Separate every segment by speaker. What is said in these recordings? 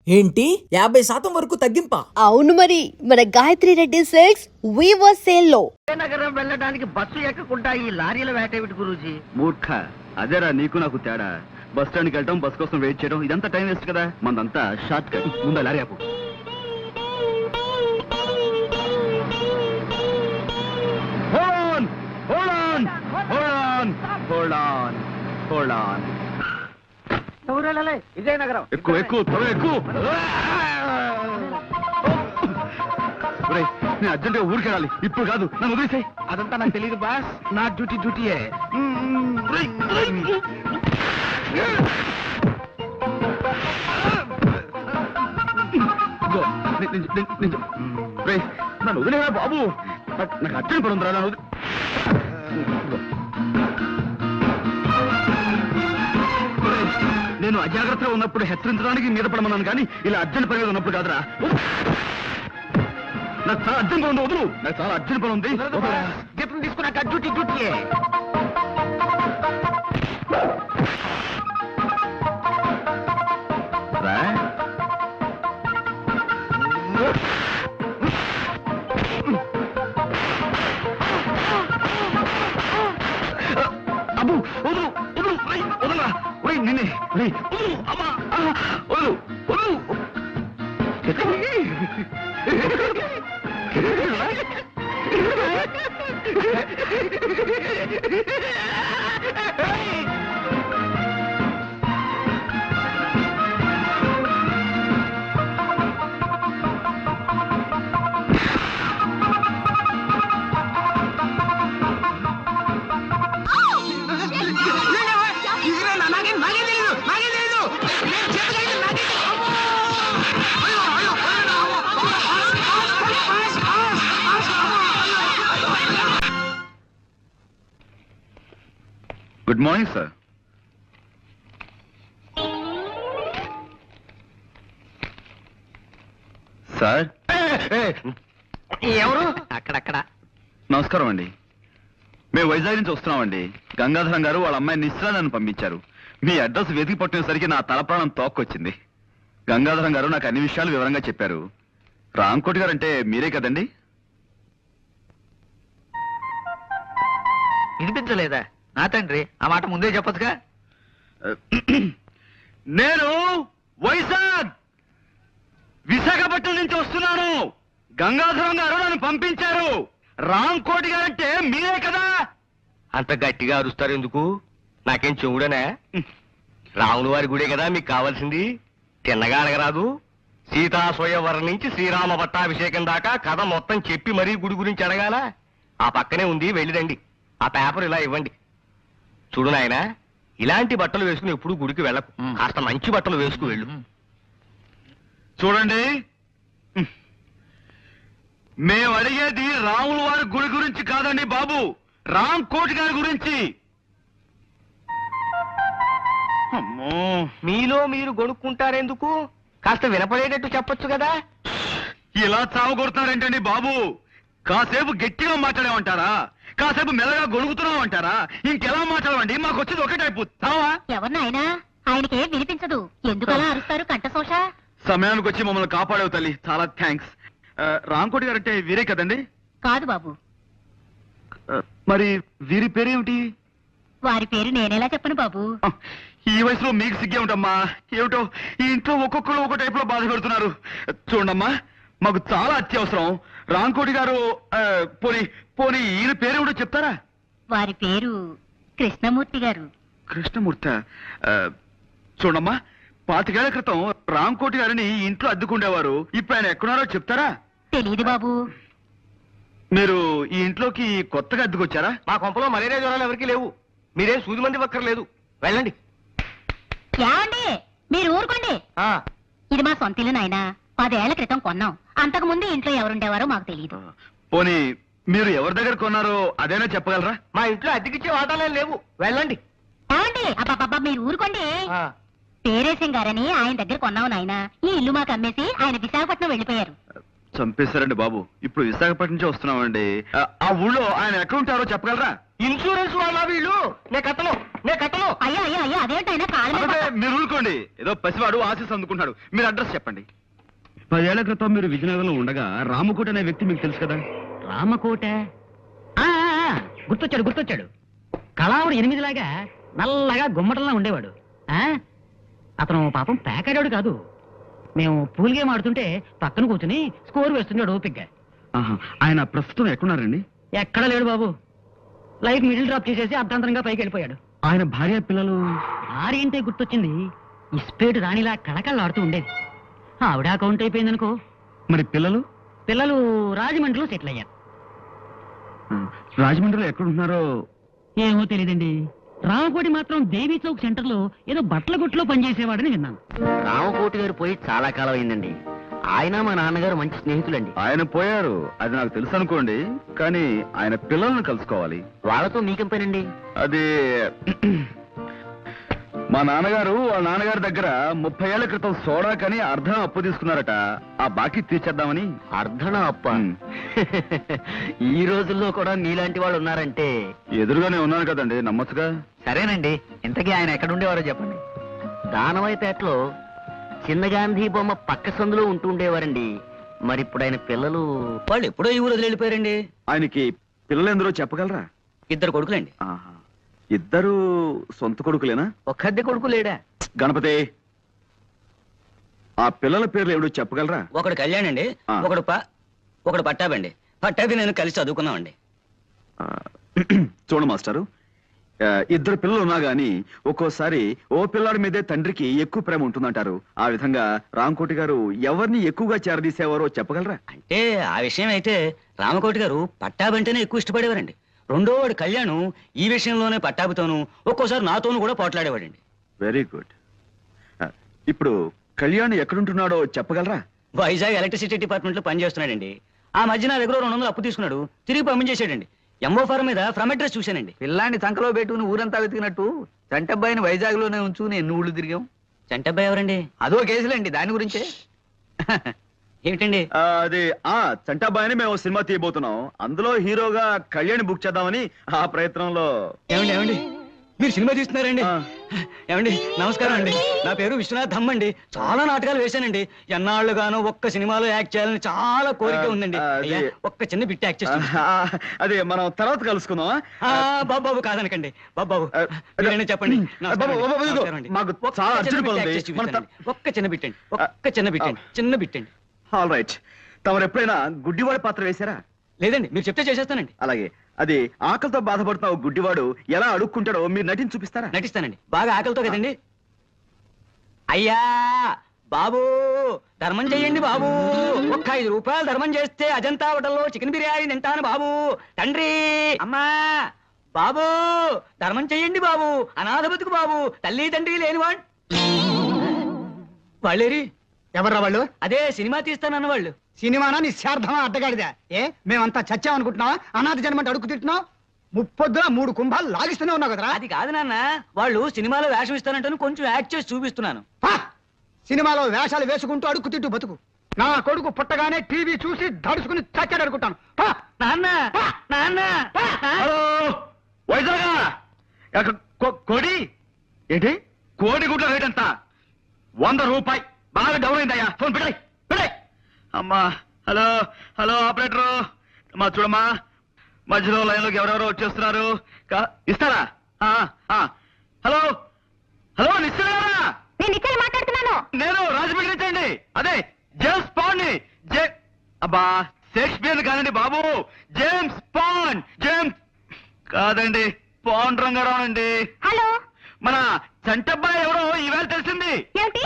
Speaker 1: ఏంటి 50% వరకు తగ్గింపా?
Speaker 2: అవును మరి, మన Gayatri Reddy silks weaver sale లో
Speaker 3: నగరం వెళ్ళడానికి బస్సు ఎక్కకుండా ఈ లారీల వేటేమిటి గురూజీ?
Speaker 4: మూర్ఖ, అదేరా నీకు నాకు తేడా. బస్ స్టాండ్కి వెళ్ళటం, బస్ కోసం వెయిట్ చేయడం, ఇదంతా టైం వేస్ట్ కదా. మనదంతా షార్ట్ కట్. ముందు లారీ ఆపు.
Speaker 3: విజయనగరం
Speaker 4: ఎక్కువ ఎక్కువ త్వరగా ఎక్కువ. నేను అర్జెంటుగా ఊరికి వెళ్ళాలి. ఇప్పుడు కాదు, నన్ను వదిలేసాయి.
Speaker 3: అదంతా నాకు తెలియదు బాస్, నా డ్యూటీయే.
Speaker 4: నన్ను వదిలేవా బాబు, నాకు అర్జెంట్ పని ఉందిరా. నన్ను నేను అజాగ్రత్తగా ఉన్నప్పుడు హెచ్చరించడానికి మీద పడమన్నాను, కానీ ఇలా అర్జెంట్ పని మీద ఉన్నప్పుడు కాదురా. నాకు చాలా అర్జెంట్ పని ఉంది, వదులు. నాకు చాలా అర్జెంట్ పని ఉంది.
Speaker 3: జీతం తీసుకున్నాక డ్యూటీయే.
Speaker 4: అబ్బు వదులు, వదులు, వదలా. నిన్నే అమ్మా, వదులు, వదులు. Good morning sir. సార్,
Speaker 3: ఎవరు? అక్కడక్కడ.
Speaker 4: నమస్కారం అండి. మేము వైజాగ్ నుంచి వస్తున్నామండి. గంగాధరం గారు వాళ్ళ అమ్మాయి నిశ్చల నన్ను పంపించారు. మీ అడ్రస్ వెతికి పట్టినసరికి నా తలప్రాణం తోక్కొచ్చింది. గంగాధరం గారు నాకు అన్ని విషయాలు వివరంగా చెప్పారు. రాంకోటి గారు అంటే మీరే కదండి?
Speaker 3: వినిపించలేదా? నా తండ్రి, ఆ మాట ముందే చెప్పచ్చుగా.
Speaker 4: నేను వైజాగ్ విశాఖపట్నం నుంచి వస్తున్నాను. గంగాధరం గారు నన్ను పంపించారు. రాంకోటి గారంటే మీరే కదా?
Speaker 5: అంత గట్టిగా అరుస్తారు ఎందుకు? నాకేం చెవుడనా? రాముల వారి గుడే కదా మీకు కావాల్సింది. తిన్నగా అడగరాదు. సీతా స్వయంవరం నుంచి శ్రీరామ పట్టాభిషేకం దాకా కథ మొత్తం చెప్పి మరీ గుడి గురించి అడగాల. ఆ పక్కనే ఉంది, వెళ్ళిరండి. ఆ పేపర్ ఇలా ఇవ్వండి. చూడు నాయనా, ఇలాంటి బట్టలు వేసుకుని ఎప్పుడు గుడికి వెళ్ళకు. కాస్త మంచి బట్టలు వేసుకు వెళ్ళు.
Speaker 4: చూడండి, మేము అడిగేది రాముల వారి గుడి గురించి కాదండి బాబు, రాంకోటి గారి గురించి. అమ్మో,
Speaker 5: మీలో మీరు గొనుక్కుంటారెందుకు? కాస్త వినపడేటట్టు చెప్పొచ్చు కదా.
Speaker 4: ఇలా చావు కొడుతున్నారేంటండి బాబు? కాసేపు గట్టిగా మాట్లాడామంటారా? కాసేపు మెల్లగా గొడుగుతున్నామంటారా? ఇంకెలా మాట్లాడమండి? మాకు వచ్చేది ఒకటే టైపు చావా.
Speaker 6: ఎవరినైనా ఆయనకే వినిపించదు, ఎందుకలా అరుస్తారు కంఠశోష?
Speaker 4: సమయానికి వచ్చి మమ్మల్ని కాపాడేవు తల్లి, చాలా థ్యాంక్స్. రాంకోటి గారు అంటే వీరే కదండి?
Speaker 6: కాదు బాబు,
Speaker 4: మరి వీరి పేరేమిటి?
Speaker 6: వారి పేరు నేనేలా చెప్పను బాబు.
Speaker 4: ఈ వయసులో మీకు సిగ్గే ఉంటామ్మా. ఏమిటో ఈ ఇంట్లో ఒక్కొక్కరు ఒక్కో టైప్ లో బాధ పెడుతున్నారు. చూడమ్మా, మాకు చాలా అత్యవసరం. రాంకోటి గారు పోనీ పోనీ ఈయన పేరేమిటో చెప్తారా?
Speaker 6: వారి పేరు కృష్ణమూర్తి గారు.
Speaker 4: కృష్ణమూర్తి. చూడమ్మా, 25 ఏళ్ల క్రితం రాంకోటి గారిని ఈ ఇంట్లో అద్దెకుండేవారు. ఇప్పుడు ఆయన ఎక్కడున్నారో చెప్తారా?
Speaker 6: తెలీదు బాబు.
Speaker 4: మీరు ఈ ఇంట్లోకి కొత్తగా అద్దెకొచ్చారా?
Speaker 5: మా కొంపలో మలేరియా జ్వరాలు ఎవరికి లేవు. మీరేం సూది మంది ఒక్కర్లేదు. వెళ్ళండి.
Speaker 6: ఏమండి, మీరు ఊరుకోండి. ఇది మా సొంత ఇల్లు నాయనా. 10 ఏళ్ల క్రితం కొన్నాం. అంతకు ముందు ఇంట్లో ఎవరుండేవారో మాకు తెలియదు.
Speaker 4: పోనీ మీరు ఎవరి దగ్గర కొన్నారో అదేనా చెప్పగలరా?
Speaker 5: మా ఇంట్లో అద్దెకిచ్చే వాటాలే లేవు. వెళ్ళండి.
Speaker 6: ఏమండి, అబ్బాబ్బా మీరు ఊరుకోండి. పేరేశం గారని ఆయన దగ్గర కొన్నావు నాయనా. ఈ ఇల్లు మాకు అమ్మేసి ఆయన విశాఖపట్నం వెళ్ళిపోయారు.
Speaker 4: చంపేశారండి బాబు. ఇప్పుడు విశాఖపట్నం నుంచి వస్తున్నామండి. ఆ ఊళ్ళో ఆయన ఎక్కడ ఉంటారో చెప్పగలరా?
Speaker 5: ఇన్సూరెన్స్ వాళ్ళ వీళ్ళు నేను కట్టను
Speaker 6: అయ్యా అయ్యా అయ్యా అదేంటైనా కాళ్ళ మీద
Speaker 4: అదే మీరు ఊరుకోండి, ఏదో పసివాడు ఆశీస్ అందుకుంటున్నాడు. మీరు అడ్రస్ చెప్పండి. 10 ఏళ్ల క్రితం మీరు విజయనగరంలో ఉండగా రామకోట అనే వ్యక్తి మీకు తెలుసు కదా?
Speaker 3: రామకోట గుర్తొచ్చాడు కళావుడు 8లాగా నల్లగా గుమ్మటంలా ఉండేవాడు. అతను పాపం పేకాడాడు కాదు. మేము పూల్ గేమ్ ఆడుతుంటే పక్కన కూర్చుని స్కోర్ వేస్తున్నాడు ఓపిగ్గా.
Speaker 4: ఆయన ప్రస్తుతం ఎక్కడున్నారండి?
Speaker 3: ఎక్కడ లేడు బాబు. లైఫ్ మిడిల్ డ్రాప్ చేసేసి అర్ధాంతరంగా పైకి వెళ్ళిపోయాడు.
Speaker 4: ఆయన భార్య పిల్లలు?
Speaker 3: భార్య అంటే గుర్తొచ్చింది. ఇస్పేటు రాణిలా కళకళలాడుతూ ఉండేది. ఆవిడ అకౌంట్ అయిపోయిందనుకో.
Speaker 4: మరి పిల్లలు?
Speaker 3: పిల్లలు రాజమండ్రిలో సెటిల్ అయ్యారు.
Speaker 4: రాజమండ్రిలో ఎక్కడున్నారో
Speaker 3: ఏమో తెలియదండి. రామకోటి మాత్రం దేవీ చౌక్ సెంటర్ లో ఏదో బట్టల కొట్లో పనిచేసేవాడని విన్నాను.
Speaker 5: రామకోటి గారు పోయి చాలా కాలం అయిందండి. ఆయన మా నాన్నగారు మంచి స్నేహితులండి.
Speaker 4: ఆయన పోయారు, అది నాకు తెలుసు అనుకోండి. కానీ ఆయన పిల్లల్ని కలుసుకోవాలి.
Speaker 5: వాళ్ళతో మీకేం పనండి?
Speaker 4: అది మా నాన్నగారు వాళ్ళ నాన్నగారి దగ్గర 30 ఏళ్ల క్రితం సోడా కని అర్ధం అప్పు తీసుకున్నారట. ఆ బాకీ తీర్చేద్దామని.
Speaker 5: అర్ధన అప్ప.
Speaker 4: ఉమ్.
Speaker 5: ఈ రోజుల్లో కూడా మీలాంటి వాళ్ళు ఉన్నారంటే.
Speaker 4: ఎదురుగానే ఉన్నాను కదండి, నమ్మచ్చుగా.
Speaker 5: సరేనండి, ఇంతకీ ఆయన ఎక్కడుండేవారో చెప్పండి. దానవాయిపేటలో చిన్న గాంధీ బొమ్మ పక్క సందులో ఉంటుండేవారండి. మరి ఇప్పుడు ఆయన పిల్లలు?
Speaker 3: వాళ్ళు ఎప్పుడో ఈ ఊరు వెళ్ళిపోయారండి.
Speaker 4: ఆయనకి పిల్లలు ఎందరో చెప్పగలరా?
Speaker 3: 2 కొడుకులండి.
Speaker 4: ఆహా. ఇద్దరు సొంత కొడుకులేనా?
Speaker 5: ఒక్కద్దె కొడుకు లేడా?
Speaker 4: గణపతి, ఆ పిల్లల పేర్లు ఏమిటో చెప్పగలరా?
Speaker 7: ఒకడు కళ్యాణ్ అండి,
Speaker 4: ఆ.
Speaker 7: ఒకడు పట్టాబండి. పట్టాభి నేను కలిసి చదువుకున్నామండి.
Speaker 4: ఆ, చూడు మాస్టారు, ఇద్దరు పిల్లలు ఉన్నా గాని ఒక్కోసారి ఓ పిల్లాడి మీదే తండ్రికి ఎక్కువ ప్రేమ ఉంటుందంటారు. ఆ విధంగా రామకోటి గారు ఎవరిని ఎక్కువగా చేరదీసేవారో చెప్పగలరా?
Speaker 7: అంటే ఆ విషయం అయితే రామకోటి గారు పట్టాబంటేనే ఎక్కువ ఇష్టపడేవారండి. రెండో వాడు కళ్యాణ్ ఈ విషయంలోనే పట్టాభితోనూ ఒక్కోసారి నాతోనూ కూడా పోట్లాడేవాడండి.
Speaker 4: Very good. ఇప్పుడు కళ్యాణ్ ఎక్కడుంటున్నాడో చెప్పగలరా?
Speaker 7: వైజాగ్ ఎలక్ట్రిసిటీ డిపార్ట్మెంట్ లో పనిచేస్తున్నాడండి. ఆ మధ్య నా దగ్గర 200 అప్పు తీసుకున్నాడు, తిరిగి పంపించేసాడండి. ఎంఓ ఫారం మీద ఫ్రమ్ అడ్రస్ చూశానండి.
Speaker 5: పిల్లాన్ని సంకలో పెట్టుకుని ఊరంతా వెతికినట్టు చంటబ్బాయిని వైజాగ్ లోనే ఉంచు ఎన్ని ఊళ్ళు తిరిగాం.
Speaker 7: చంటబ్బాయి ఎవరండి?
Speaker 5: అదో కేసులండి, దాని గురించే.
Speaker 7: ఏమిటండి?
Speaker 4: అది చంటాబాయిని మేము సినిమా తీయబోతున్నాం. అందులో హీరోగా కళ్యాణ్ బుక్ చేద్దామని ఆ ప్రయత్నంలో.
Speaker 7: ఏమండి మీరు సినిమా తీస్తున్నారండి?
Speaker 4: ఆ.
Speaker 7: ఏమండి నమస్కారం అండి. నా పేరు విశ్వనాథ్ ధమ్ అండి. చాలా నాటకాలు వేశానండి. ఎన్నాళ్ళుగానో ఒక్క సినిమాలో యాక్ట్ చేయాలని చాలా కోరిక ఉందండి.
Speaker 4: అది-
Speaker 7: అయ్యా, ఒక్క చిన్న బిట్ యాక్ట్ చేస్తాను.
Speaker 4: అదే మనం తర్వాత కలుసుకుందాం.
Speaker 7: బాబు కాదనకండి. బాబు మీరేనా చెప్పండి. నమస్కారం అండి.
Speaker 4: బాబు, ఇదిగో,
Speaker 7: నమస్కారం అండి.
Speaker 4: మాకు
Speaker 7: ఒక్క
Speaker 4: చాలా
Speaker 7: చిన్న
Speaker 4: అర్జెంట్
Speaker 7: బిట్
Speaker 4: పని
Speaker 7: యాక్ట్
Speaker 4: ఉంది.
Speaker 7: చేసి చూపిస్తానండి. ఒక్క చిన్న బిట్ అండి. ఒక్క చిన్న బిట్ అండి. చిన్న బిట్ అండి.
Speaker 4: All right. తమరు ఎప్పుడైనా గుడ్డివాడి పాత్ర వేశారా?
Speaker 7: లేదండి, మీరు చెప్తే చేసేస్తానండి.
Speaker 4: అలాగే, అది ఆకలితో బాధపడుతున్న ఓ గుడ్డివాడు ఎలా అడుక్కుంటాడో మీరు నటించి చూపిస్తారా?
Speaker 7: నటిస్తానండి. బాగా ఆకలితో కదండి. అయ్యా బాబు, ధర్మం చెయ్యండి బాబు. ఒక్క 5 రూపాయలు ధర్మం చేస్తే అజంతా హోటల్లో చికెన్ బిర్యానీ తింటాను బాబు. తండ్రి, అమ్మా, బాబు ధర్మం చెయ్యండి బాబు. అనాథ బతుకు బాబు. తల్లి తండ్రి లేనివాడు. వాళ్ళేరి?
Speaker 3: ఎవర్రా వాళ్ళు?
Speaker 7: అదే సినిమా తీస్తానన్న వాళ్ళు.
Speaker 3: సినిమానా నిశ్చార్థమా అడ్డగాడిదా? మేమంతా చచ్చామనుకుంటున్నావా? అనాథ జన్మంటే అడుగు తింటున్నావు. 3 కుంభాలు లాగిస్తూనే ఉన్నావు కదరా.
Speaker 7: అది కాదు నాన్న, వాళ్ళు సినిమాలో వేషం ఇస్తానంటాను, కొంచెం యాక్ట్ చేసి చూపిస్తున్నాను.
Speaker 3: సినిమాలో వేషాలు వేసుకుంటూ అడుగు తింటూ బతుకు. నా కొడుకు పుట్టగానే టీవీ చూసి దడుచుకుని చచ్చాడు అనుకుంటాను.
Speaker 7: నాన్న నాన్న
Speaker 4: హలో వైజాగ్, కోడి ఏంటి? కోడి గుడ్ల రేట్ ఎంత? 100 రూపాయి. బాగా డౌన్ అయిందయ్యా. ఫోన్ పెట్టాయి పెట్టాయి. అమ్మా, హలో హలో ఆపరేటరు, మా చూడమ్మా, మధ్యలో లైన్లోకి ఎవరెవరో వచ్చేస్తున్నారు. ఇస్తారా? హలో హలో, నిశ్చయరా?
Speaker 6: నేను ఇక్కడ మాట్లాడుతున్నాను.
Speaker 4: నేను రాజమండ్రి నుంచి అండి. అదే జేమ్స్ పాండ్ ని. అబ్బా, షేక్స్పియర్ కాదండి బాబు, జేమ్స్ పాండ్. జేమ్స్ కాదండి, పాండ్ రంగారావు అండి.
Speaker 6: హలో,
Speaker 4: మన చంటబ్బాయి ఎవరో ఈవేళ తెలిసింది.
Speaker 6: ఏమిటి?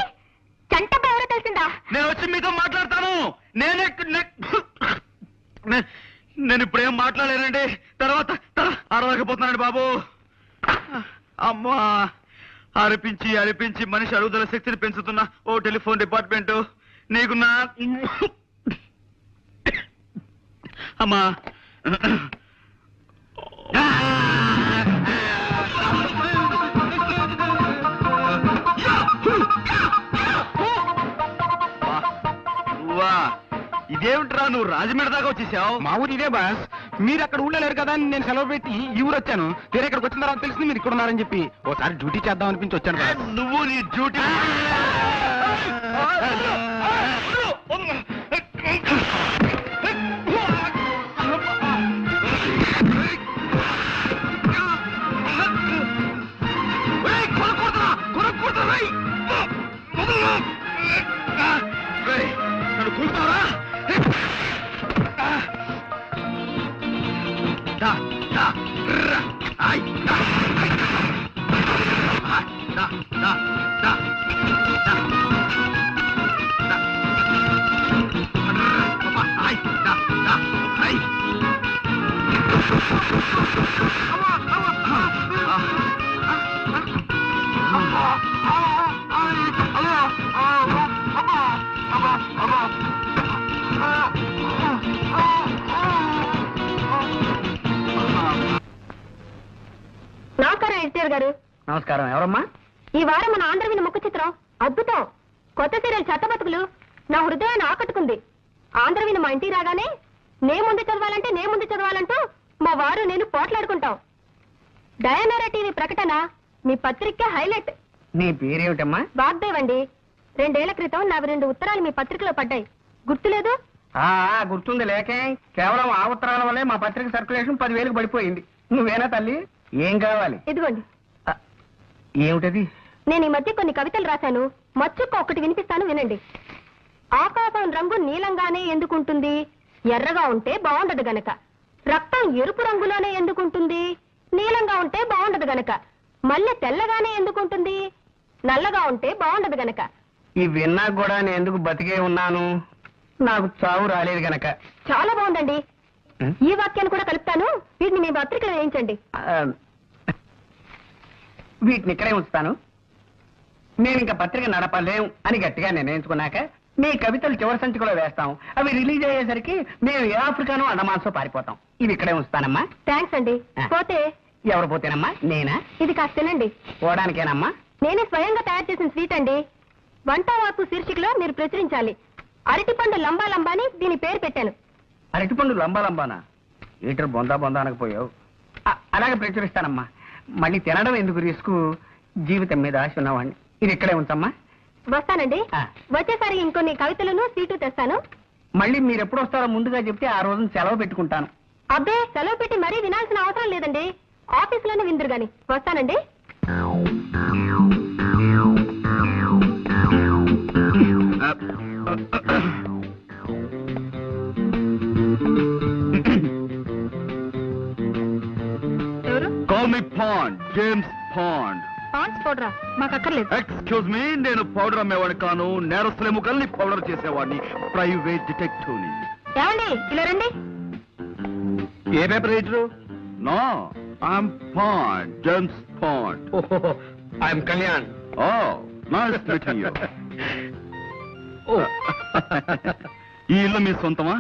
Speaker 6: చంటబ్బా ఎవరో తెలిసిందా?
Speaker 4: నేను వచ్చి మీతో మాట్లాడతాను. నేను ఇప్పుడేం మాట్లాడలేనండి. తర్వాత అరవకపోతున్నానండి బాబు. అమ్మా, అరిపించి అరిపించి మనిషి అరుగుదల శక్తిని పెంచుతున్న ఓ టెలిఫోన్ డిపార్ట్మెంట్ నీకు నా అమ్మా. ఇదేమిట్రా, నువ్వు రాజమండ్రి దాకా వచ్చేసావు?
Speaker 5: మా ఊరు ఇదే బాస్. మీరు అక్కడ ఊళ్ళో లేరు కదా అని నేను సెలవు పెట్టి ఈ ఊరు వచ్చాను. వేరే ఇక్కడికి వచ్చిన తర్వాత తెలిసింది మీరు ఇక్కడ ఉన్నారని చెప్పి ఒకసారి డ్యూటీ చేద్దాం అనిపించి వచ్చాను బాస్.
Speaker 4: నువ్వు నీ డ్యూటీ నన్ను కూర్చోరా
Speaker 6: నమస్కారం ఎన్టీఆర్ గారు.
Speaker 7: నమస్కారం. ఎవరమ్మా?
Speaker 6: ఈ వారం మన ఆంధ్రవిని ముఖ చిత్రం అద్భుతం. కొత్త సీరియల్ చెత్తబతుకులు నా హృదయాన్ని ఆకట్టుకుంది. ఆంధ్రవిని మా ఇంటికి రాగానే నే ముందు చదవాలంటూ మా వారు నేను పోట్లాడుకుంటాం. డయానోరా టీవీ ప్రకటన మీ పత్రిక హైలైట్.
Speaker 7: నీ పేరేమిటమ్మా?
Speaker 6: వాగ్దేవ్ అండి. 2 ఏళ్ల క్రితం నా 2 ఉత్తరాలు మీ పత్రికలో పడ్డాయి. గుర్తులేదు?
Speaker 7: గుర్తుంది. లేకే కేవలం ఆ ఉత్తరాల వల్లే మా పత్రిక సర్క్యులేషన్ 10,000కి పడిపోయింది. నువ్వేనా తల్లి? ఏం కావాలి?
Speaker 6: ఇదిగోండి.
Speaker 7: ఏమిటది?
Speaker 6: నేను ఈ మధ్య కొన్ని కవితలు రాశాను. మచ్చుక్క ఒకటి వినిపిస్తాను, వినండి. ఆకాశం రంగు నీలంగానే ఎందుకుంటుంది? ఎర్రగా ఉంటే బాగుండదు గనక. రక్తం ఎరుపు రంగులోనే ఎందుకుంటుంది? నీలంగా ఉంటే బాగుండదు గనక. మల్లె తెల్లగానే ఎందుకుంటుంది? నల్లగా ఉంటే బాగుండదు గనక.
Speaker 7: ఈ విన్నా కూడా నేను ఎందుకు బతికే ఉన్నాను? నాకు చావు రాలేదు గనక.
Speaker 6: చాలా బాగుందండి. ఈ వాక్యాన్ని కూడా కలుపుతాను. వీటిని మీ పత్రికలో వేయించండి.
Speaker 7: వీటిని ఇక్కడే ఉంచుతాను. నేను ఇంకా పత్రిక నడపలేం అని గట్టిగా నిర్ణయించుకున్నాక మీ కవితలు చివరి సంచికలో వేస్తాం. అవి రిలీజ్ అయ్యేసరికి మేము ఏ ఆఫ్రికానో అండమాన్సో పారిపోతాం. ఇవి ఇక్కడే ఉంచుతానమ్మా.
Speaker 6: థ్యాంక్స్ అండి. పోతే
Speaker 7: ఎవరు పోతేనమ్మా? నేనా?
Speaker 6: ఇది కాస్త తినండి.
Speaker 7: పోవడానికేనమ్మా?
Speaker 6: నేనే స్వయంగా తయారు చేసిన స్వీట్ అండి. వంట వార్పు శీర్షికలో మీరు ప్రచురించాలి. అరటిపండు లంబా లంబాని దీని పేరు పెట్టాను.
Speaker 7: అరటిపండు లంబా లంబానా? ఈటర్ బొందా బొందా అనకపోయావు. అలాగే ప్రచురిస్తానమ్మా. మళ్ళీ తినడం ఎందుకు రిస్క్? జీవితం మీద ఆశ ఉన్నవాడిని. ఇది ఇక్కడే ఉంచమ్మా.
Speaker 6: వస్తానండి. వచ్చేసరి ఇంకొన్ని కవితలను సీటు తెస్తాను.
Speaker 7: మళ్ళీ మీరు ఎప్పుడు వస్తారో ముందుగా చెప్తే ఆ రోజున సెలవు పెట్టుకుంటాను.
Speaker 6: అబ్బే, సెలవు పెట్టి మరీ వినాల్సిన అవసరం లేదండి. ఆఫీసులోనే విందురు గాని. వస్తానండి. ఎవరు?
Speaker 4: Call me Bond, James Bond.
Speaker 6: Pond's పౌడరా? మాకు అక్కర్లేదు.
Speaker 4: ఎక్స్క్యూజ్ మీ, నేను పౌడర్ అమ్మేవాడిని కాను. నేరస్తుల ముఖల్ని పౌడర్ చేసేవాడిని. ప్రైవేట్ డిటెక్టివ్ని.
Speaker 6: ఏమండి, ఇలా రండి.
Speaker 4: ఏ paper writer? No, I'm Bond, James Bond.
Speaker 5: I'm Kalyan.
Speaker 4: Oh, nice meeting you. ఈ ఇల్లు మీ సొంతమా?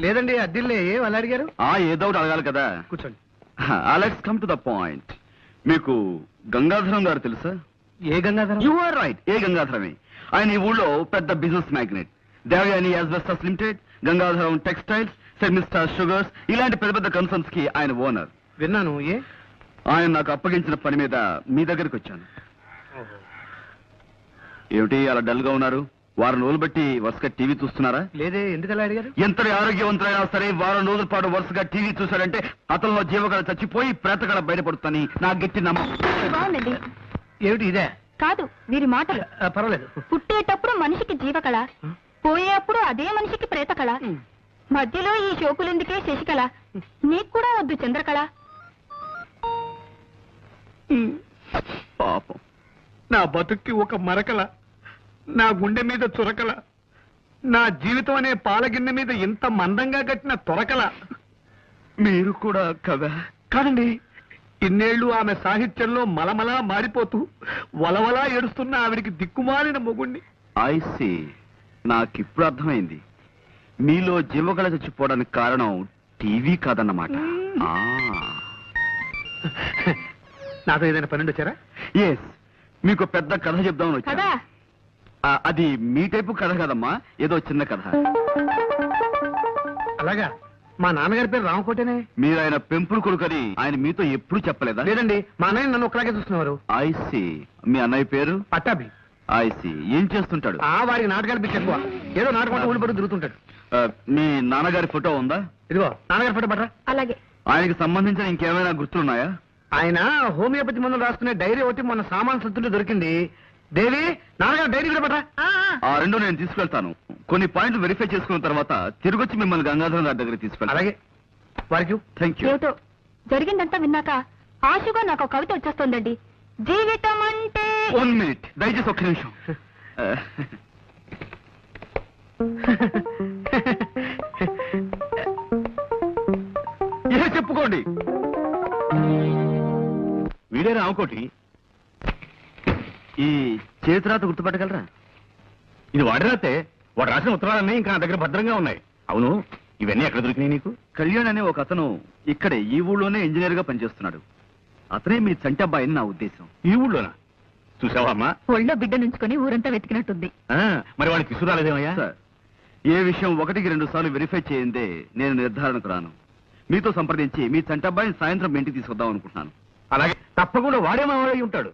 Speaker 5: లేదండి, అద్దిల్లే. అలా అడిగారు?
Speaker 4: ఏదో ఒకటి అడగాలి కదా.
Speaker 5: కూర్చోండి.
Speaker 4: Let's come to the point. మీకు గంగాధరం గారు తెలుసా?
Speaker 5: ఏ గంగాధరం?
Speaker 4: యు ఆర్ రైట్, ఏ గంగాధరమే. ఆయన ఈ ఊళ్ళో పెద్ద business magnate. Devayani Asbestos Limited, Gangadharam Textiles, సెమిస్టార్ షుగర్స్, ఇలాంటి పెద్ద పెద్ద కన్సర్న్స్ కి ఆయన ఓనర్.
Speaker 5: విన్నాను.
Speaker 4: ఆయన నాకు అప్పగించిన పని మీద మీ దగ్గరికి వచ్చాను. ఏమిటి అలా డల్ గా ఉన్నారు? వారం రోజులు బట్టి వరుసగా టీవీ చూస్తున్నారా?
Speaker 5: లేదే, ఎందుకు అలా అడిగారు?
Speaker 4: ఎంతటి ఆరోగ్యవంతులైనా సరే వారం రోజుల పాటు వరుసగా టీవీ చూశారంటే అతనిలో జీవకళ చచ్చిపోయి ప్రేతకళ బయటపడుతుందని నా గట్టి నమ్మకం.
Speaker 6: బాగుందండి.
Speaker 5: ఏమిటి ఇదే?
Speaker 6: కాదు, వీరి మాటలు.
Speaker 5: పర్వాలేదు.
Speaker 6: పుట్టేటప్పుడు మనిషికి జీవకళ, పోయేప్పుడు అదే మనిషికి ప్రేతకళ. మధ్యలో ఈ షోకులెందుకే శశికళ? నీకు కూడా వద్దు చంద్రకళ.
Speaker 4: పాపం.
Speaker 5: నా బతుక్కి ఒక మరకల, నా గుండె మీద చురకల, నా జీవితం అనే పాలగిన్నె మీద ఇంత మందంగా కట్టిన తొరకల.
Speaker 4: మీరు కూడా కదా?
Speaker 5: కాదండి, ఇన్నేళ్లు ఆమె సాహిత్యంలో మలమలా మారిపోతూ వలవలా ఏడుస్తున్న ఆవిడికి దిక్కుమాలిన మొగుణ్ణి.
Speaker 4: ఐ సీ, నాకిప్పుడు అర్థమైంది. మీలో జీవకళ చచ్చిపోవడానికి కారణం టీవీ కాదన్నమాట.
Speaker 5: నాతో ఏదైనా పన్నెండు వచ్చారా?
Speaker 4: ఎస్, మీకు పెద్ద కథ చెప్దామని వచ్చా.
Speaker 6: కదా
Speaker 4: అది మీ టైపు కథ కదమ్మా, ఏదో చిన్న కథ.
Speaker 5: అలాగా,
Speaker 7: మా నాన్నగారి పేరు రామకోటేనే.
Speaker 4: మీరు ఆయన పెంపుడు కొడుకని ఆయన మీతో ఎప్పుడు చెప్పలేదా?
Speaker 7: లేదండి, మా అన్నయ్య నన్ను ఒక్కలాగే చూస్తున్నారు.
Speaker 4: ఐసి. మీ అన్నయ్య పేరు?
Speaker 7: పట్టాభి.
Speaker 4: ఐసి. ఏం చేస్తుంటాడు?
Speaker 7: వారికి నాటకాలు పిచ్చి ఎక్కువ. ఏదో నాటకం ఊళ్ళు పడి తిరుగుతుంటాడు.
Speaker 4: మీ నాన్నగారి ఫోటో ఉందా?
Speaker 7: ఇదిగో నాన్నగారి ఫోటో పట్రా.
Speaker 6: అలాగే.
Speaker 4: ఆయనకి సంబంధించిన ఇంకేమైనా గుర్తులున్నాయా?
Speaker 7: ఆయన హోమియోపతి మందులు రాసుకునే డైరీ ఒకటి మొన్న సామాన్ సత్తుంటే దొరికింది. దేవి, నాన్నగారు డైరీ కూడా పట్రా.
Speaker 4: ఆ రెండు నేను తీసుకెళ్తాను. కొన్ని పాయింట్లు వెరిఫై చేసుకున్న తర్వాత తిరిగొచ్చి మిమ్మల్ని గంగాధరం గారి దగ్గర తీసుకెళ్తాను.
Speaker 7: అలాగే వారికి.
Speaker 4: Thank you.
Speaker 6: ఏమిటో జరిగిందంతా విన్నాక ఆశగా నాకు ఒక కవిత వచ్చేస్తోందండి. జీవితం అంటే
Speaker 4: 1 minute, దయచేసి ఒక్క నిమిషం. చెప్పుకోండి. వీడే రామకోటి. ఈ చేతిరాత గుర్తుపట్టగలరా?
Speaker 5: ఇది వాడి రాతే. వాడు రాసిన ఉత్తరాలన్నీ ఇంకా నా దగ్గర భద్రంగా ఉన్నాయి. అవును, ఇవన్నీ ఎక్కడ దొరికినాయి నీకు?
Speaker 4: కళ్యాణ్ అనే ఒక అతను ఇక్కడే ఈ ఊళ్ళోనే ఇంజనీర్ గా పనిచేస్తున్నాడు. అతనే మీ చంటి అబ్బాయిని నా ఉద్దేశం.
Speaker 5: ఈ ఊళ్ళోనా? చూసావా అమ్మా?
Speaker 2: ఒళ్ళో బిడ్డ నుంచుకొని ఊరంతా వెతికినట్టుంది.
Speaker 5: మరి వాడిని తీసుకురాలేదేమయ్యా?
Speaker 4: సార్, ఏ విషయం 1కి 2 సార్లు వెరిఫై చేయందే నేను నిర్ధారణకు రాను. మీతో సంప్రదించి మీ చంటి అబ్బాయిని సాయంత్రం ఇంటికి తీసుకొద్దాం అనుకుంటున్నాను.
Speaker 5: అలాగే, తప్పకుండా వాడే మా వాడై ఉంటాడు.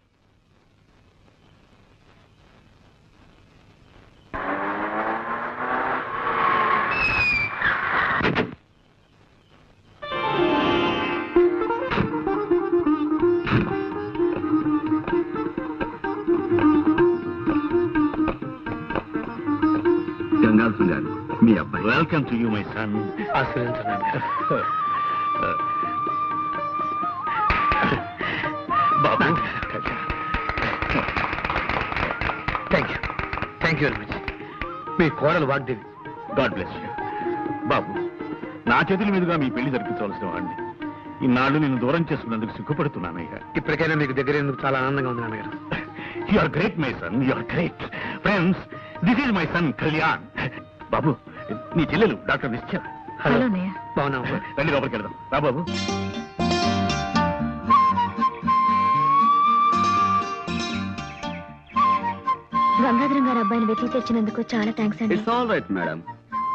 Speaker 4: గంగాధరం గారు, మీ అబ్బాయి.
Speaker 5: Welcome to you my son. బాబు,
Speaker 7: థ్యాంక్ యూ వెరీ మచ్. మీ కోడలు వాగ్దేవి.
Speaker 5: God bless you. బాబు, నా చేతుల మీదుగా మీ పెళ్లి జరిపించవలసిన వాడిని. ఇన్నాళ్ళు నేను దూరం చేసుకున్నందుకు సిగ్గుపడుతున్నానయ్యా.
Speaker 7: ఇప్పటికైనా మీకు దగ్గర చాలా ఆనందంగా ఉంది నాన్నగారు.
Speaker 5: You are great my son, you are great. Friends, this is my son Kalyan. బాబు, నీ చెల్లెలు డాక్టర్ నిశ్చయ.
Speaker 2: హలో అన్నయ్య.
Speaker 7: బాగున్నాము.
Speaker 5: రండి, లోపలికి వెళ్దాం. రా బాబు.
Speaker 2: గంగాధరం గారు అబ్బాయిని వెతికి తెచ్చినందుకు చాలా థ్యాంక్స్ అండి.
Speaker 4: It's all right madam.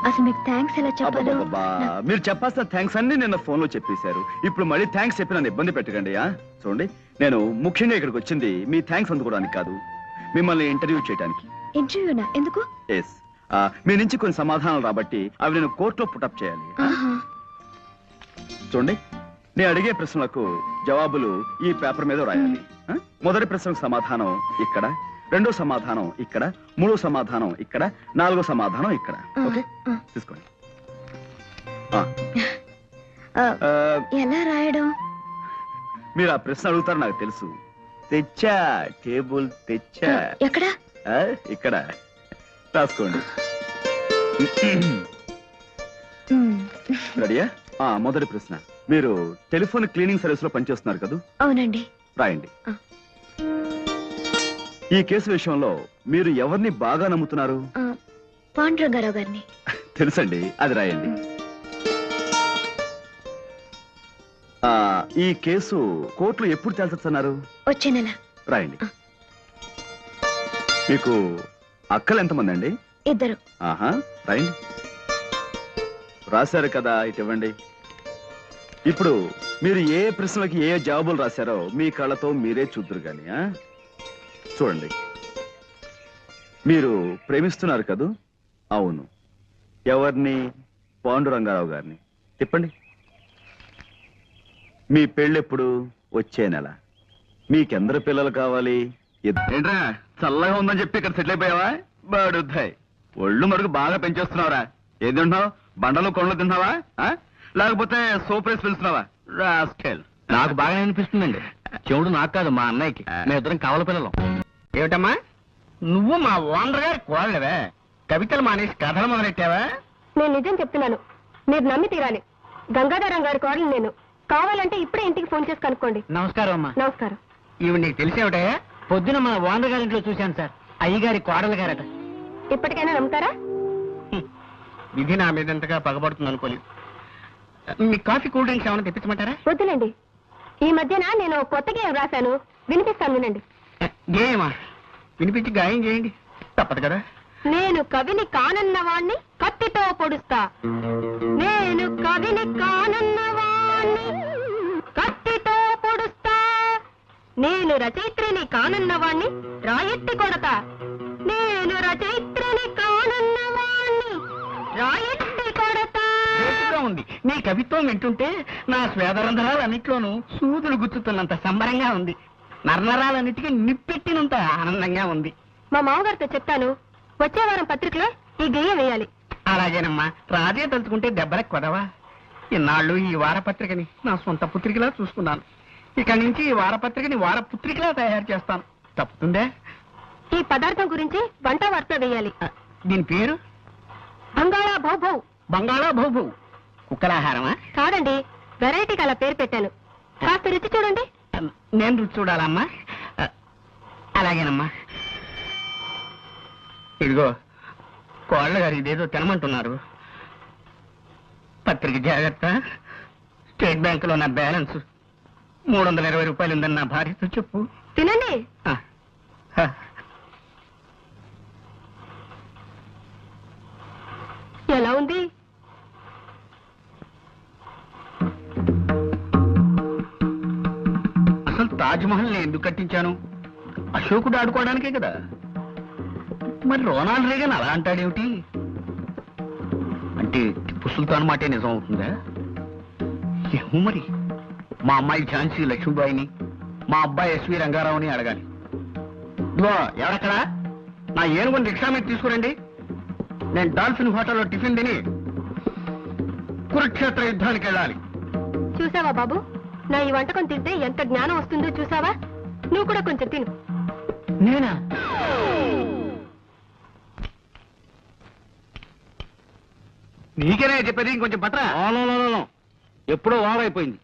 Speaker 2: అసలు మీకు థ్యాంక్స్ ఎలా చెప్పాలో
Speaker 4: మీరు చెప్పాల్సిన థ్యాంక్స్ అన్ని నిన్న ఫోన్ లో చెప్పేశారు. ఇప్పుడు మళ్ళీ థ్యాంక్స్ చెప్పి నన్ను ఇబ్బంది పెట్టకండి. చూడండి, నేను ముఖ్యంగా ఇక్కడికి వచ్చింది మీ థ్యాంక్స్ అందుకోవడానికి కాదు, మిమ్మల్ని ఇంటర్వ్యూ చేయడానికి.
Speaker 2: ఇంటర్వ్యూనా? ఎందుకు?
Speaker 4: ఎస్, మీ నుంచి కొన్ని సమాధానాలు రాబట్టి అవి నేను కోర్టులో పుటప్ చేయాలి.
Speaker 2: ఆహా.
Speaker 4: చూడండి, నేను అడిగే ప్రశ్నలకు జవాబులు ఈ పేపర్ మీద రాయాలి. మొదటి ప్రశ్నకు సమాధానం ఇక్కడ, రెండో సమాధానం ఇక్కడ, మూడో సమాధానం ఇక్కడ, నాలుగో సమాధానం ఇక్కడ. ఓకే, తీసుకోండి.
Speaker 2: ఎలా రాయడం?
Speaker 4: మీరు ఆ ప్రశ్న అడుగుతారు నాకు తెలుసు. తెచ్చా, టేబుల్ తెచ్చా.
Speaker 2: ఎక్కడ?
Speaker 4: ఇక్కడ రాసుకోండి. రెడీయా? మొదటి ప్రశ్న, మీరు టెలిఫోన్ క్లీనింగ్ సర్వీస్ లో పనిచేస్తున్నారు కదా?
Speaker 2: అవునండి.
Speaker 4: రాయండి. ఈ కేసు విషయంలో మీరు ఎవరిని బాగా నమ్ముతున్నారు?
Speaker 2: పాండురంగారావు గారిని.
Speaker 4: తెలుసండి, అది రాయండి. ఈ కేసు కోర్టులో ఎప్పుడు తేల్చొచ్చన్నారు?
Speaker 2: వచ్చే నెల.
Speaker 4: రాయండి. మీకు అక్కలు ఎంతమంది అండి?
Speaker 2: 2.
Speaker 4: ఆహా, రాయండి. రాశారు కదా, ఇటు ఇవ్వండి. ఇప్పుడు మీరు ఏ ప్రశ్నలకి ఏ జవాబులు రాశారో మీ కళ్ళతో మీరే చూద్దరు గాని. చూడండి, మీరు ప్రేమిస్తున్నారు కదూ? అవును. ఎవరిని? పాండురంగారావు గారిని. తిప్పండి. మీ పెళ్ళెప్పుడు? వచ్చే నెల. మీకెందరు పిల్లలు కావాలి? ఏంట్రా చల్లగా ఉందని చెప్పి ఇక్కడ సెటిల్ అయిపోయావా? బాడుద్దాయి, ఒళ్ళు మరుగు బాగా పెంచేస్తున్నావురా. ఏం తింటున్నావు? బండలు కొండలు తింటున్నావా, లేకపోతే సోప్ రేసి పిలుస్తున్నావా? రాస్కెల్.
Speaker 5: నాకు బాగా అనిపిస్తుందండి. చెవుడు నాకు కాదు, మా అన్నయ్యకి. మేమిద్దరం కావల పిల్లలం.
Speaker 7: ఏమిటమ్మా, నువ్వు మా ఓనర్ గారి కోడలేవే? కవితలు మానేసి కథలు మొదలెట్టావా?
Speaker 6: నేను నిజం చెప్తున్నాను, మీరు నమ్మి తీరాలి. గంగాధరం గారి కోడలు నేను. కావాలంటే ఇప్పుడే ఇంటికి ఫోన్ చేసి కనుక్కోండి.
Speaker 3: నమస్కారం అమ్మా.
Speaker 6: నమస్కారం.
Speaker 7: ఇవి నీకు తెలిసేవిటయా?
Speaker 3: పొద్దున మా ఓనర్ గారింట్లో చూశాను సార్. అయ్యగారి కోడలు గారట.
Speaker 6: ఇప్పటికైనా నమ్ముతారా?
Speaker 7: విధి నా మీద ఎంతగా పగబడుతుంది అనుకోలేదు. మీ కాఫీ కూల్ డ్రింక్స్ ఏమైనా తెప్పించమంటారా?
Speaker 6: వద్దులేండి. ఈ మధ్యన నేను కొత్త గేయం రాశాను, వినిపిస్తాను వినండి.
Speaker 7: గేయమా? వినిపించి గాయం చేయండి, తప్పదు కదా.
Speaker 6: నేను కవిని కానన్న వాణ్ణి కత్తితో పొడుస్తా. నేను కవి కవిని కానన్నవాణ్ణి కత్తితో పొడుస్తా. నేను రచయిత్రిని కానన్నవాణ్ణి రాయెత్తి కొడతా. నేను రచయిత్రిని కానన్నవాణ్ణి రాయెత్తి కొడతా.
Speaker 7: చేతుగా ఉంది. నీ కవిత్వం వింటుంటే నా స్వేదరంధ్రాలన్నిట్లోనూ సూదులు గుచ్చుతున్నంత సంబరంగా ఉంది. నరనరాలన్నిటికీ నిప్పెట్టినంత ఆనందంగా ఉంది.
Speaker 6: మా మామగారితో చెప్తాను, వచ్చే వారం పత్రికలో ఈ గేయం వేయాలి.
Speaker 7: అలాగేనమ్మా, రాజే తలుచుకుంటే దెబ్బలకు కొదవా. ఇన్నాళ్ళు ఈ వారపత్రికని నా సొంత పుత్రికలా చూసుకున్నాను. ఇక నుంచి ఈ వారపత్రికని వారపుత్రికలా తయారు చేస్తాను. తప్పుతుందే?
Speaker 6: ఈ పదార్థం గురించి వంట వార్త వేయాలి.
Speaker 7: దీని పేరు
Speaker 6: బంగాళా భౌభౌ.
Speaker 7: బంగాళా భౌభౌ. కుక్కలాహారమా?
Speaker 6: కాదండి, వెరైటీకి అలా పేరు పెట్టాను. కాస్త రుచి చూడండి.
Speaker 7: నేను రుచి చూడాలమ్మా. అలాగేనమ్మా. ఇదిగో కోళ్ళ గారు ఇదేదో తినమంటున్నారు. పత్రిక జాగ్రత్త. స్టేట్ బ్యాంకులో నా బ్యాలెన్స్ 320 రూపాయలు ఉందని నా భార్యతో చెప్పు.
Speaker 6: తినండి.
Speaker 7: ఆ, ఆ.
Speaker 6: ఎలా ఉంది?
Speaker 7: అసలు తాజ్ మహల్ నేను ఎందుకు కట్టించాను? అశోకుడు ఆడుకోవడానికే కదా. మరి రోనాల్డ్ రేగన్ అలా అంటాడేమిటి? అంటే టిప్పు సుల్తాన్ మాటే నిజం అవుతుందా? ఏమో మరి. మా అమ్మాయి ఝాన్సీ లక్ష్మీబాయిని, మా అబ్బాయి ఎస్వి రంగారావుని అడగాలి. ఇదిగో ఎవరక్కడ? నా ఏనుగుని రిక్షా మీద తీసుకురండి. నేను డాల్ఫిన్ హోటల్లో టిఫిన్ తిని కురుక్షేత్ర యుద్ధానికి వెళ్ళాలి.
Speaker 6: చూసావా బాబు, నా ఈ వంటకం తింటే ఎంత జ్ఞానం వస్తుందో చూసావా? నువ్వు కూడా కొంచెం తిను.
Speaker 7: నేనా? నీకేనే చెప్పేది, ఇంకొంచెం పట్రా. ఎప్పుడో ఓవరైపోయింది.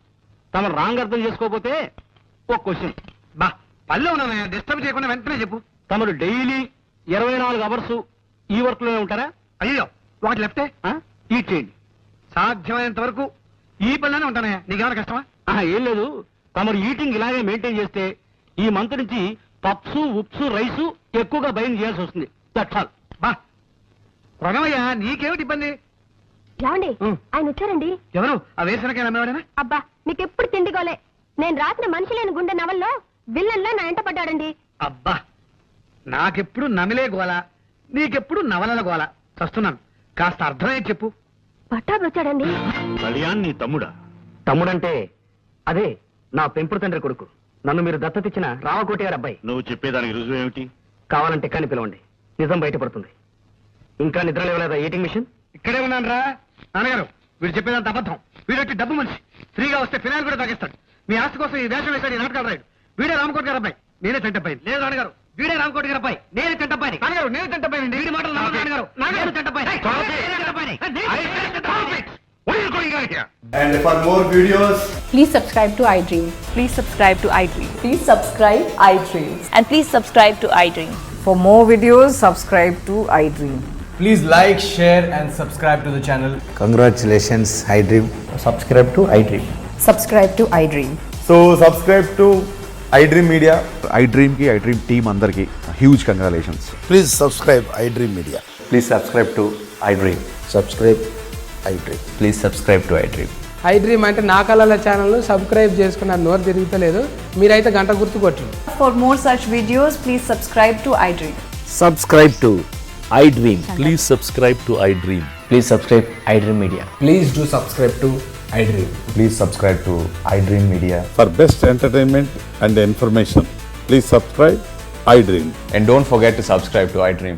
Speaker 7: తమ రాంగ్ అర్థం చేసుకోకపోతే ఒక క్వశ్చన్. బా పల్లె ఉన్నా డిస్టర్బ్ చేయకుండా వెంటనే చెప్పు. తమరు డైలీ 24 అవర్స్ ఈ వర్క్ లోనే ఉంటారా? అయ్యో, ఒకటి లెఫ్టే ఈట్ చేయండి. సాధ్యమైనంత వరకు ఈ పనిలోనే ఉంటానే. నీకేమైనా కష్టమా? ఏం లేదు. తమరు ఈటింగ్ ఇలాగే మెయింటైన్ చేస్తే ఈ మంత్ నుంచి పప్స్, ఉప్స్, రైసు ఎక్కువగా బయలు చేయాల్సి వస్తుంది. That's all. బా ప్రణవయ్య, నీకేమిటి ఇబ్బంది?
Speaker 6: ఏమండి, ఆయన వచ్చారండి.
Speaker 7: ఎవరు? ఆ వేసనకాయ అమ్మేవాడేనా?
Speaker 6: అబ్బా, మీకెప్పుడు తిండిగోలే. నేను రాసిన మనిషి లేని గుండె నవల్లో విల్లన్లా నా ఎంట పడ్డాడండి.
Speaker 7: అబ్బా, నాకెప్పుడు నమిలే గోల, నీకెప్పుడు నవలల గోల. చస్తున్నాను. కాస్త అర్థమయ్యే చెప్పు.
Speaker 6: పట్టాభి వచ్చాడండి.
Speaker 5: కళ్యాణ్ నీ తమ్ముడా?
Speaker 7: తమ్ముడంటే అదే నా పెంపుడు తండ్రి కొడుకు. నన్ను మీరు దత్తతిచ్చిన రామకోటి గారి అబ్బాయి.
Speaker 5: నువ్వు చెప్పేదానికి రుజువు ఏమిటి?
Speaker 7: కావాలంటే కానీ పిలవండి, నిజం బయటపడుతుంది. ఇంకా నిద్ర లేవలేదా ఈటింగ్ మిషన్? ఇక్కడే ఉన్నాను రా. నాన్నగారు, వీడు చెప్పేదంత అబద్ధం. వీడొచ్చి డబ్బు మనిషి. ఫ్రీగా వస్తే ఫినాయిల్ కూడా తాగిస్తాడు. మీ ఆస్తి కోసం ఈ వేషం వేశాడు ఈ నాటకాలు రాయుడు. వీడే రామకోటి గారి అబ్బాయి, నేనే చంటబ్బాయి. లేదు నాన్నగారు, వీడే రామకోటి గారి అబ్బాయి, నేనే చంటబ్బాయి. నాన్నగారు, నేను చంటబ్బాయి. వీడి మాటలు నాన్నగారు, నాన్నగారు Chantabbai.
Speaker 8: And for more videos,
Speaker 9: Please subscribe to iDream.
Speaker 2: Please subscribe to iDream.
Speaker 9: Please subscribe iDream.
Speaker 2: And please subscribe to iDream.
Speaker 9: For more videos, subscribe to iDream.
Speaker 8: please like, share and subscribe to the channel.
Speaker 10: Congratulations, iDream.
Speaker 8: Subscribe to iDream.
Speaker 9: Subscribe to iDream.
Speaker 8: So subscribe to iDream Media.
Speaker 11: iDream ki iDream team andarki huge congratulations.
Speaker 10: Please subscribe iDream Media.
Speaker 8: Please subscribe to iDream.
Speaker 10: Subscribe iDream.
Speaker 8: Please subscribe to iDream.
Speaker 12: iDream అంటే నా కళల channel subscribe చేసుకున్న నోరు తిరుగుతలేదు. మీరైతే గంట గుర్తు కొట్టండి.
Speaker 9: For more such videos, please subscribe to iDream.
Speaker 10: Subscribe to iDream.
Speaker 11: Please subscribe to iDream.
Speaker 8: Please subscribe iDream Media. Please do subscribe to iDream. Please subscribe to iDream Media.
Speaker 11: For best entertainment and information, please subscribe iDream.
Speaker 8: And don't forget to subscribe to iDream.